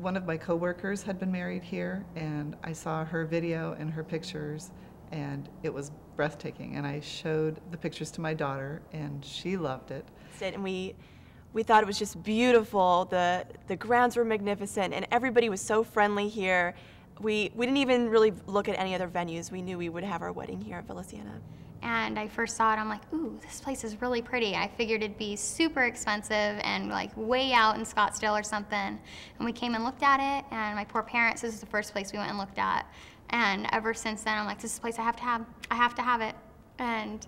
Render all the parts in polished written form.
one of my coworkers had been married here, and I saw her video and her pictures, and it was breathtaking. And I showed the pictures to my daughter, and she loved it. And we thought it was just beautiful. The grounds were magnificent, and everybody was so friendly here. We didn't even really look at any other venues. We knew we would have our wedding here at Villa Siena. And I first saw it, I'm like, ooh, this place is really pretty. I figured it'd be super expensive and like way out in Scottsdale or something. And we came and looked at it, and my poor parents, this is the first place we went and looked at. And ever since then, I'm like, this is a place I have to have. I have to have it. And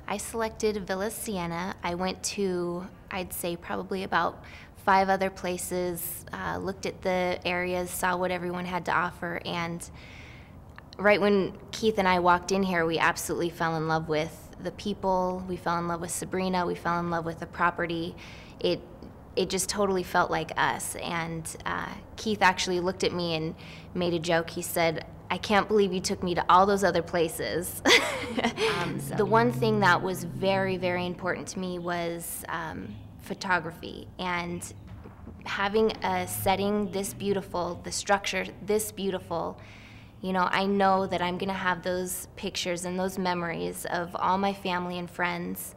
I selected Villa Siena. I went to, I'd say, probably about 5 other places, looked at the areas, saw what everyone had to offer, and right when Keith and I walked in here, we absolutely fell in love with the people, we fell in love with Sabrina, we fell in love with the property. It just totally felt like us. And Keith actually looked at me and made a joke. He said, I can't believe you took me to all those other places. The one thing that was very, very important to me was photography, and having a setting this beautiful, the structure this beautiful. You know, I know that I'm gonna have those pictures and those memories of all my family and friends.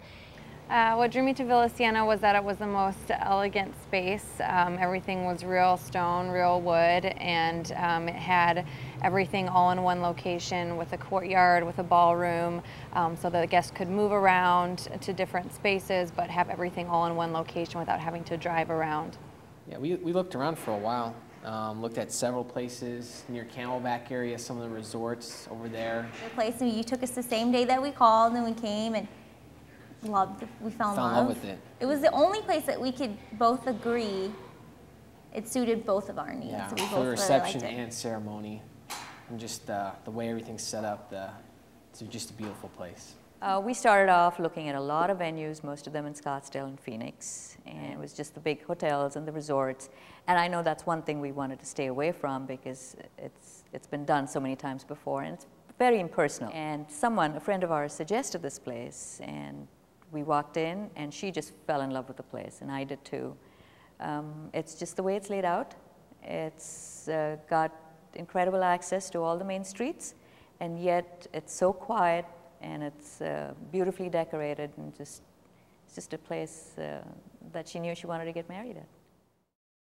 What drew me to Villa Siena was that it was the most elegant space. Everything was real stone, real wood, and it had everything all in one location with a courtyard, with a ballroom, so that the guests could move around to different spaces, but have everything all in one location without having to drive around. Yeah, we looked around for a while. Looked at several places near Camelback area, some of the resorts over there. The place, you took us the same day that we called, and we came and loved. We fell in love with it. It was the only place that we could both agree it suited both of our needs. Yeah, so we for both the reception really liked it. and ceremony, and just the way everything's set up. It's just a beautiful place. We started off looking at a lot of venues, most of them in Scottsdale and Phoenix, and it was just the big hotels and the resorts. And I know that's one thing we wanted to stay away from because it's been done so many times before, and it's very impersonal. And a friend of ours, suggested this place, and we walked in, and she just fell in love with the place, and I did too. It's just the way it's laid out. It's got incredible access to all the main streets, and yet it's so quiet, and it's beautifully decorated, and it's just a place that she knew she wanted to get married at.